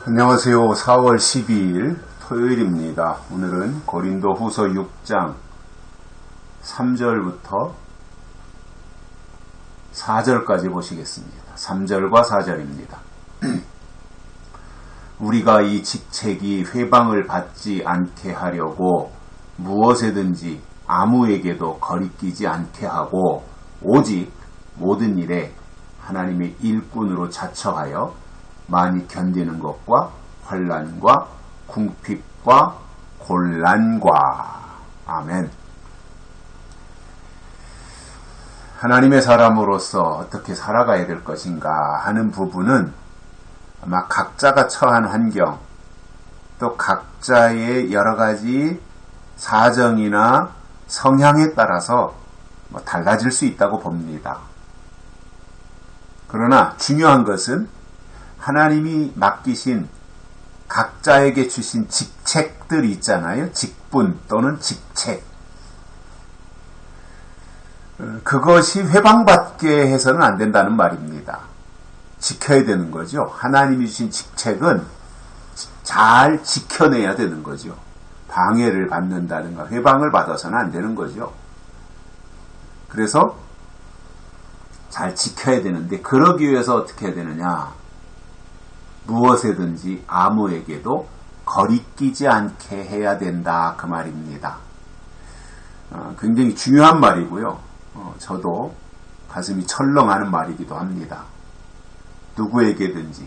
안녕하세요. 4월 12일 토요일입니다. 오늘은 고린도 후서 6장 3절부터 4절까지 보시겠습니다. 3절과 4절입니다. 우리가 이 직책이 회방을 받지 않게 하려고 무엇에든지 아무에게도 거리끼지 않게 하고 오직 모든 일에 하나님의 일꾼으로 자처하여 많이 견디는 것과 환난과 궁핍과 곤란과 아멘. 하나님의 사람으로서 어떻게 살아가야 될 것인가 하는 부분은 아마 각자가 처한 환경 또 각자의 여러 가지 사정이나 성향에 따라서 달라질 수 있다고 봅니다. 그러나 중요한 것은 하나님이 맡기신 각자에게 주신 직책들이 있잖아요. 직분 또는 직책. 그것이 회방받게 해서는 안 된다는 말입니다. 지켜야 되는 거죠. 하나님이 주신 직책은 잘 지켜내야 되는 거죠. 방해를 받는다든가 회방을 받아서는 안 되는 거죠. 그래서 잘 지켜야 되는데 그러기 위해서 어떻게 해야 되느냐. 무엇에든지 아무에게도 거리끼지 않게 해야 된다 그 말입니다. 굉장히 중요한 말이고요. 저도 가슴이 철렁하는 말이기도 합니다. 누구에게든지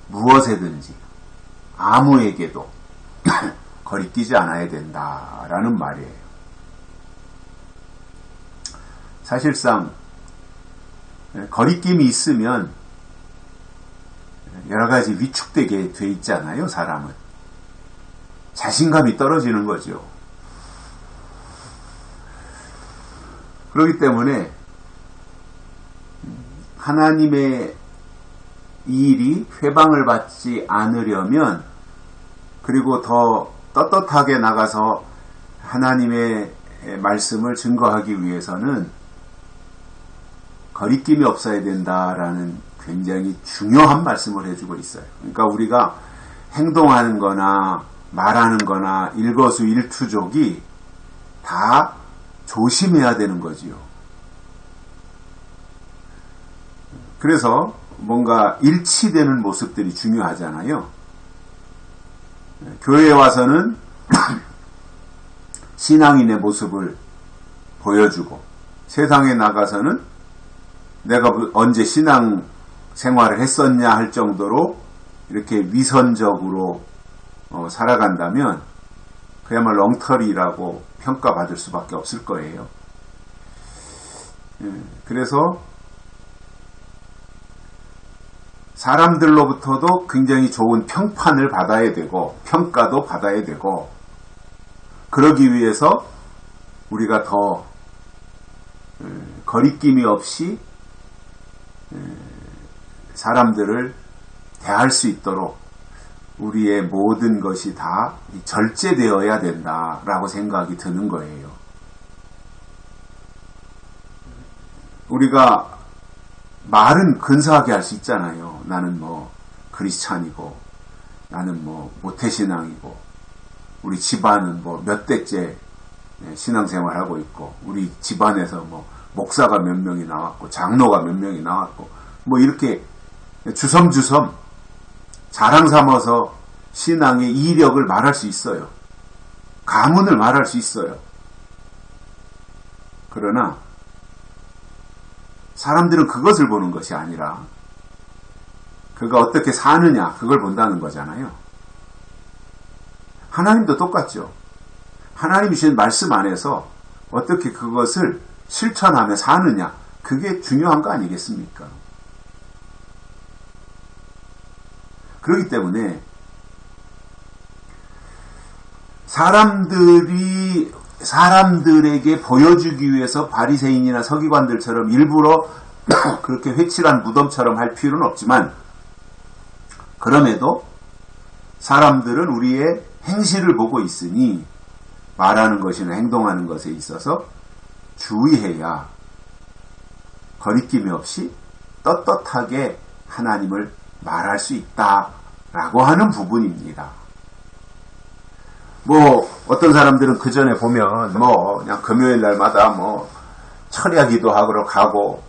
무엇에든지 아무에게도 거리끼지 않아야 된다라는 말이에요. 사실상 거리낌이 있으면 여러 가지 위축되게 돼 있잖아요. 사람은 자신감이 떨어지는 거죠. 그렇기 때문에 하나님의 이 일이 회방을 받지 않으려면 그리고 더 떳떳하게 나가서 하나님의 말씀을 증거하기 위해서는 거리낌이 없어야 된다라는 굉장히 중요한 말씀을 해주고 있어요. 그러니까 우리가 행동하는 거나 말하는 거나 일거수일투족이 다 조심해야 되는 거지요. 그래서 뭔가 일치되는 모습들이 중요하잖아요. 교회에 와서는 신앙인의 모습을 보여주고 세상에 나가서는 내가 언제 신앙 생활을 했었냐 할 정도로 이렇게 위선적으로 살아간다면 그야말로 엉터리라고 평가받을 수밖에 없을 거예요. 그래서 사람들로부터도 굉장히 좋은 평판을 받아야 되고 평가도 받아야 되고 그러기 위해서 우리가 더 거리낌이 없이 사람들을 대할 수 있도록 우리의 모든 것이 다 절제되어야 된다라고 생각이 드는 거예요. 우리가 말은 근사하게 할 수 있잖아요. 나는 크리스찬이고 나는 모태신앙이고 우리 집안은 몇 대째 신앙생활하고 있고 우리 집안에서 목사가 몇 명이 나왔고 장로가 몇 명이 나왔고 이렇게 주섬주섬 자랑 삼아서 신앙의 이력을 말할 수 있어요. 가문을 말할 수 있어요. 그러나 사람들은 그것을 보는 것이 아니라 그가 어떻게 사느냐 그걸 본다는 거잖아요. 하나님도 똑같죠. 하나님이 주신 말씀 안에서 어떻게 그것을 실천하며 사느냐 그게 중요한 거 아니겠습니까? 그렇기 때문에 사람들에게 보여주기 위해서 바리새인이나 서기관들처럼 일부러 그렇게 회칠한 무덤처럼 할 필요는 없지만 그럼에도 사람들은 우리의 행실을 보고 있으니 말하는 것이나 행동하는 것에 있어서 주의해야 거리낌이 없이 떳떳하게 하나님을 말할 수 있다 라고 하는 부분입니다. 뭐 어떤 사람들은 그 전에 보면 뭐 그냥 금요일 날마다 뭐 철야 기도하러 가고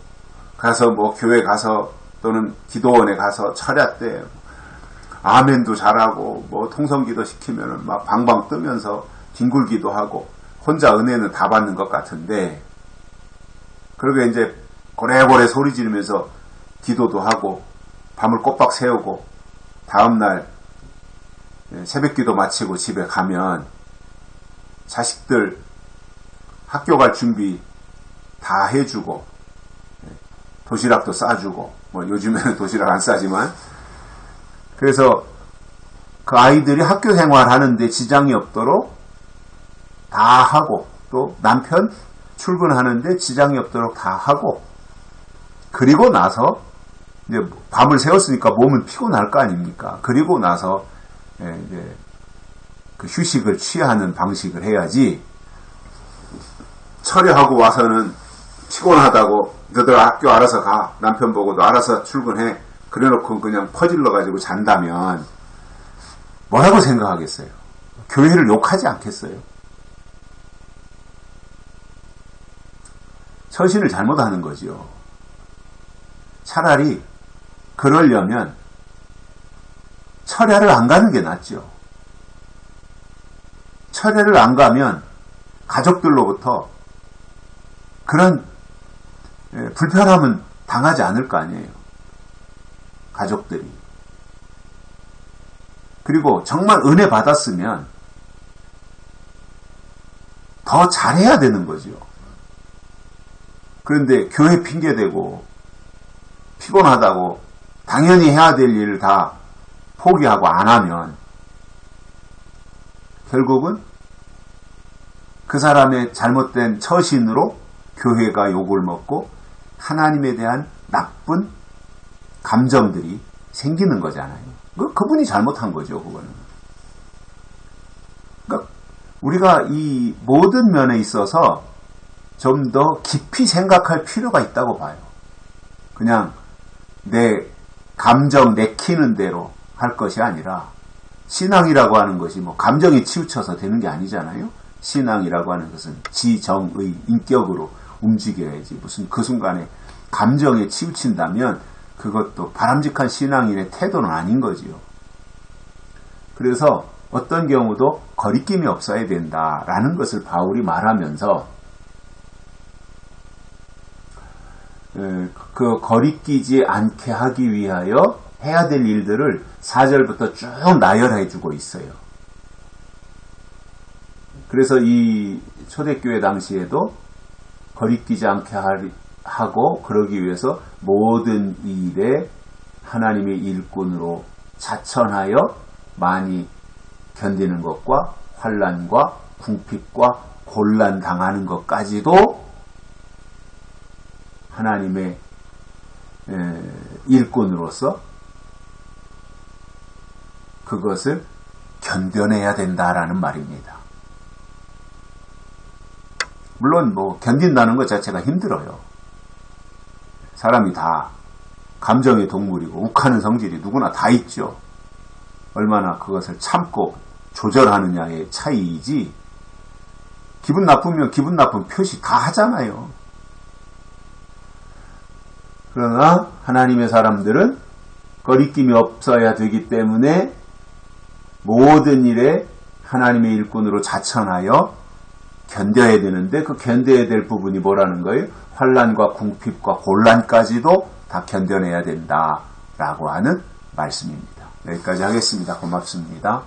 가서 뭐 교회 가서 또는 기도원에 가서 철야 때 아멘도 잘하고 뭐 통성기도 시키면은 막 방방 뜨면서 뒹굴기도 하고 혼자 은혜는 다 받는 것 같은데, 그러게 이제 고래고래 소리 지르면서 기도도 하고 밤을 꼬박 새우고 다음날 새벽기도 마치고 집에 가면 자식들 학교 갈 준비 다 해주고 도시락도 싸주고, 뭐 요즘에는 도시락 안 싸지만, 그래서 그 아이들이 학교 생활하는데 지장이 없도록 다 하고, 또 남편 출근하는데 지장이 없도록 다 하고, 그리고 나서 이제 밤을 새웠으니까 몸은 피곤할 거 아닙니까? 그리고 나서 이제 그 휴식을 취하는 방식을 해야지, 철회하고 와서는 피곤하다고 너들 학교 알아서 가, 남편 보고도 알아서 출근해, 그래놓고 그냥 퍼질러가지고 잔다면 뭐라고 생각하겠어요? 교회를 욕하지 않겠어요? 처신을 잘못하는 거죠. 차라리 그러려면 철야를 안 가는 게 낫죠. 철야를 안 가면 가족들로부터 그런 불편함은 당하지 않을 거 아니에요. 가족들이. 그리고 정말 은혜 받았으면 더 잘해야 되는 거죠. 그런데 교회 핑계대고 피곤하다고 당연히 해야 될 일을 다 포기하고 안 하면 결국은 그 사람의 잘못된 처신으로 교회가 욕을 먹고 하나님에 대한 나쁜 감정들이 생기는 거잖아요. 그분이 잘못한 거죠, 그거는. 그러니까 우리가 이 모든 면에 있어서 좀 더 깊이 생각할 필요가 있다고 봐요. 그냥 내 감정 내키는 대로 할 것이 아니라, 신앙이라고 하는 것이 뭐 감정에 치우쳐서 되는 게 아니잖아요. 신앙이라고 하는 것은 지정의 인격으로 움직여야지, 무슨 그 순간에 감정에 치우친다면 그것도 바람직한 신앙인의 태도는 아닌 거지요. 그래서 어떤 경우도 거리낌이 없어야 된다라는 것을 바울이 말하면서 그 거리끼지 않게 하기 위하여 해야 될 일들을 4절부터 쭉 나열해 주고 있어요. 그래서 이 초대교회 당시에도 거리끼지 않게 하고, 그러기 위해서 모든 일에 하나님의 일꾼으로 자천하여 많이 견디는 것과 환난과 궁핍과 곤란 당하는 것까지도 하나님의 일꾼으로서 그것을 견뎌내야 된다라는 말입니다. 물론 뭐 견딘다는 것 자체가 힘들어요. 사람이 다 감정의 동물이고 욱하는 성질이 누구나 다 있죠. 얼마나 그것을 참고 조절하느냐의 차이이지, 기분 나쁘면 기분 나쁜 표시 다 하잖아요. 그러나 하나님의 사람들은 거리낌이 없어야 되기 때문에 모든 일에 하나님의 일꾼으로 자천하여 견뎌야 되는데, 그 견뎌야 될 부분이 뭐라는 거예요? 환난과 궁핍과 곤란까지도 다 견뎌내야 된다라고 하는 말씀입니다. 여기까지 하겠습니다. 고맙습니다.